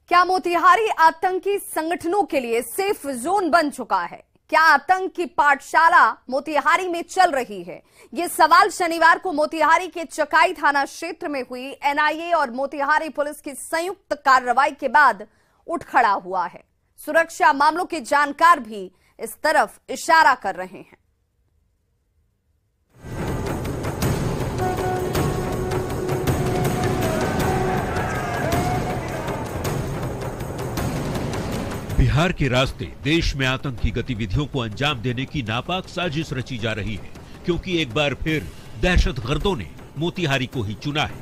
क्या मोतिहारी आतंकी संगठनों के लिए सेफ जोन बन चुका है? क्या आतंक की पाठशाला मोतिहारी में चल रही है? ये सवाल शनिवार को मोतिहारी के चकाई थाना क्षेत्र में हुई एनआईए और मोतिहारी पुलिस की संयुक्त कार्रवाई के बाद उठ खड़ा हुआ है। सुरक्षा मामलों के जानकार भी इस तरफ इशारा कर रहे हैं। बिहार के रास्ते देश में आतंकी गतिविधियों को अंजाम देने की नापाक साजिश रची जा रही है, क्योंकि एक बार फिर दहशतगर्दों ने मोतिहारी को ही चुना है।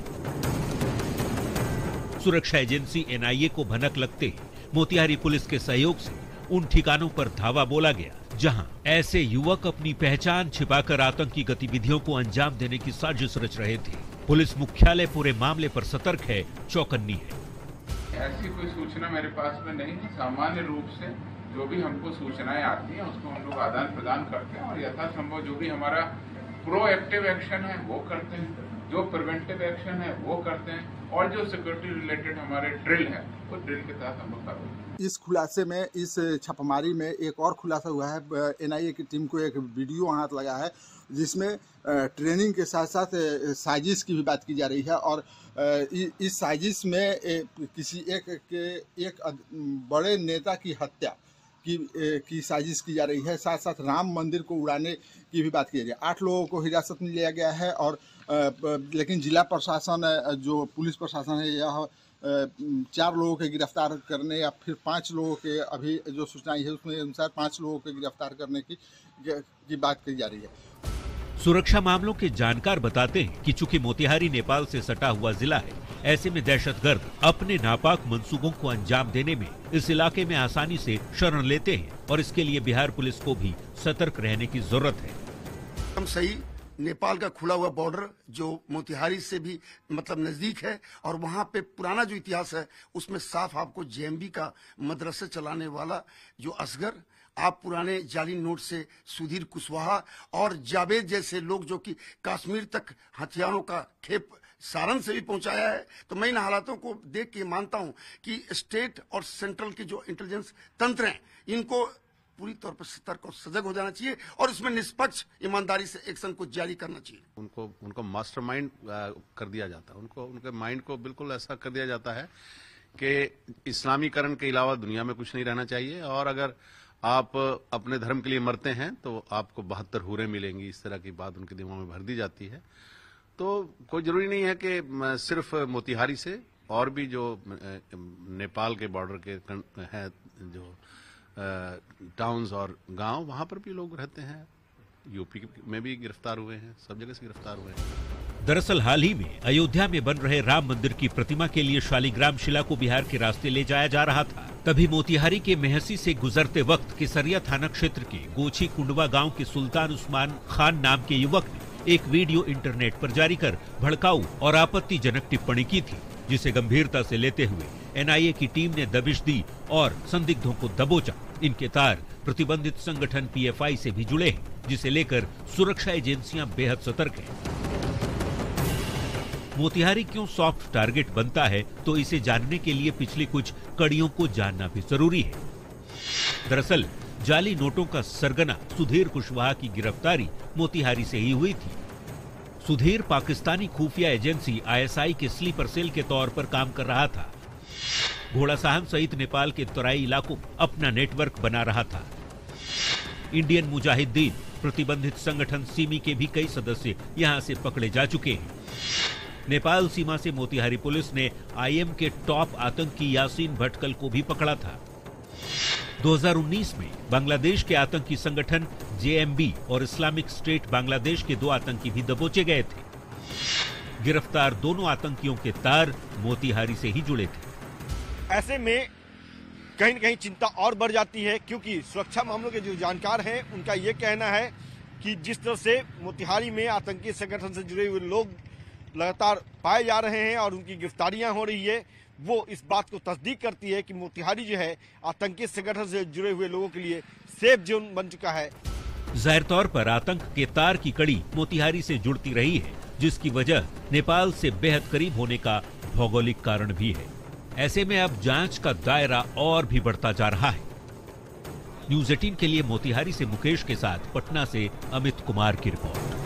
सुरक्षा एजेंसी एनआईए को भनक लगते ही मोतिहारी पुलिस के सहयोग से उन ठिकानों पर धावा बोला गया, जहां ऐसे युवक अपनी पहचान छिपाकर आतंकी गतिविधियों को अंजाम देने की साजिश रच रहे थे। पुलिस मुख्यालय पूरे मामले पर सतर्क है, चौकन्नी है। ऐसी कोई सूचना मेरे पास में नहीं है। सामान्य रूप से जो भी हमको सूचनाएं आती हैं उसको हम लोग आदान प्रदान करते हैं और यथासंभव जो भी हमारा प्रोएक्टिव एक्शन है वो करते हैं, जो प्रिवेंटिव एक्शन है वो करते हैं, और जो सिक्योरिटी रिलेटेड हमारे ड्रिल है वो ड्रिल के तहत हम लोग करते हैं। इस खुलासे में, इस छापामारी में एक और खुलासा हुआ है। एनआईए की टीम को एक वीडियो हाथ लगा है जिसमें ट्रेनिंग के साथ साथ साजिश की भी बात की जा रही है, और इस साजिश में किसी एक बड़े नेता की हत्या की साजिश की जा रही है। साथ साथ राम मंदिर को उड़ाने की भी बात की जा रही है। 8 लोगों को हिरासत में लिया गया है, और लेकिन जिला प्रशासन, जो पुलिस प्रशासन है, यह 4 लोगों के गिरफ्तार करने या फिर 5 लोगों के, अभी जो सूचनाएं है उसमें अनुसार 5 लोगों के गिरफ्तार करने की बात की जा रही है। सुरक्षा मामलों के जानकार बताते हैं कि चूंकि मोतिहारी नेपाल से सटा हुआ जिला है, ऐसे में दहशतगर्द अपने नापाक मंसूबों को अंजाम देने में इस इलाके में आसानी से शरण लेते हैं, और इसके लिए बिहार पुलिस को भी सतर्क रहने की जरूरत है। हम सही नेपाल का खुला हुआ बॉर्डर जो मोतिहारी से भी मतलब नजदीक है, और वहां पे पुराना जो इतिहास है उसमें साफ आपको जेएमबी का मदरसा चलाने वाला जो असगर, आप पुराने जाली नोट से सुधीर कुशवाहा और जावेद जैसे लोग जो कि कश्मीर तक हथियारों का खेप सारण से भी पहुंचाया है। तो मैं इन हालातों को देख के मानता हूं कि स्टेट और सेंट्रल के जो इंटेलिजेंस तंत्र हैं, इनको पूरी तौर पर सतर्क और सजग हो जाना चाहिए, और इसमें निष्पक्ष ईमानदारी से एक्शन को जारी करना चाहिए। उनको मास्टरमाइंड कर दिया जाता है, उनके माइंड को बिल्कुल ऐसा कर दिया जाता है कि इस्लामीकरण के अलावा दुनिया में कुछ नहीं रहना चाहिए, और अगर आप अपने धर्म के लिए मरते हैं तो आपको 72 हूरें मिलेंगी। इस तरह की बात उनके दिमाग में भर दी जाती है। तो कोई जरूरी नहीं है कि सिर्फ मोतिहारी से, और भी जो नेपाल के बॉर्डर के हैं जो टाउन्स और गांव, वहां पर भी लोग रहते हैं। यूपी में भी गिरफ्तार हुए हैं, सब जगह से गिरफ्तार हुए हैं। दरअसल हाल ही में अयोध्या में बन रहे राम मंदिर की प्रतिमा के लिए शालिग्राम शिला को बिहार के रास्ते ले जाया जा रहा था। तभी मोतिहारी के मेहसी से गुजरते वक्त केसरिया थाना क्षेत्र के गोछी कुंडवा गांव के सुल्तान उस्मान खान नाम के युवक ने एक वीडियो इंटरनेट पर जारी कर भड़काऊ और आपत्तिजनक टिप्पणी की थी, जिसे गंभीरता से लेते हुए एनआईए की टीम ने दबिश दी और संदिग्धों को दबोचा। इनके तार प्रतिबंधित संगठन पीएफआई से भी जुड़े हैं, जिसे लेकर सुरक्षा एजेंसियां बेहद सतर्क हैं। मोतिहारी क्यों सॉफ्ट टारगेट बनता है, तो इसे जानने के लिए पिछली कुछ कड़ियों को जानना भी जरूरी है। दरअसल जाली नोटों का सरगना सुधीर कुशवाहा की गिरफ्तारी मोतिहारी से ही हुई थी। सुधीर पाकिस्तानी खुफिया एजेंसी आईएसआई के स्लीपर सेल के तौर पर काम कर रहा था। घोड़ासाहन सहित नेपाल के तराई इलाकों में अपना नेटवर्क बना रहा था। इंडियन मुजाहिदीन प्रतिबंधित संगठन सिमी के भी कई सदस्य यहां से पकड़े जा चुके हैं। नेपाल सीमा से मोतिहारी पुलिस ने आईएम के टॉप आतंकी यासीन भटकल को भी पकड़ा था। 2019 में बांग्लादेश के आतंकी संगठन जेएमबी और इस्लामिक स्टेट बांग्लादेश के 2 आतंकी भी दबोचे गए थे। गिरफ्तार दोनों आतंकियों के तार मोतिहारी से ही जुड़े थे। ऐसे में कहीं न कहीं चिंता और बढ़ जाती है, क्योंकि सुरक्षा मामलों के जो जानकार हैं उनका ये कहना है कि जिस तरह से मोतिहारी में आतंकी संगठन से जुड़े हुए लोग लगातार पाए जा रहे हैं और उनकी गिरफ्तारियां हो रही है, वो इस बात को तस्दीक करती है कि मोतिहारी जो है आतंकी संगठन से जुड़े हुए लोगों के लिए सेफ जोन बन चुका है। जाहिर तौर पर आतंक के तार की कड़ी मोतिहारी से जुड़ती रही है, जिसकी वजह नेपाल से बेहद करीब होने का भौगोलिक कारण भी है। ऐसे में अब जांच का दायरा और भी बढ़ता जा रहा है। न्यूज़ 18 के लिए मोतिहारी से मुकेश के साथ पटना से अमित कुमार की रिपोर्ट।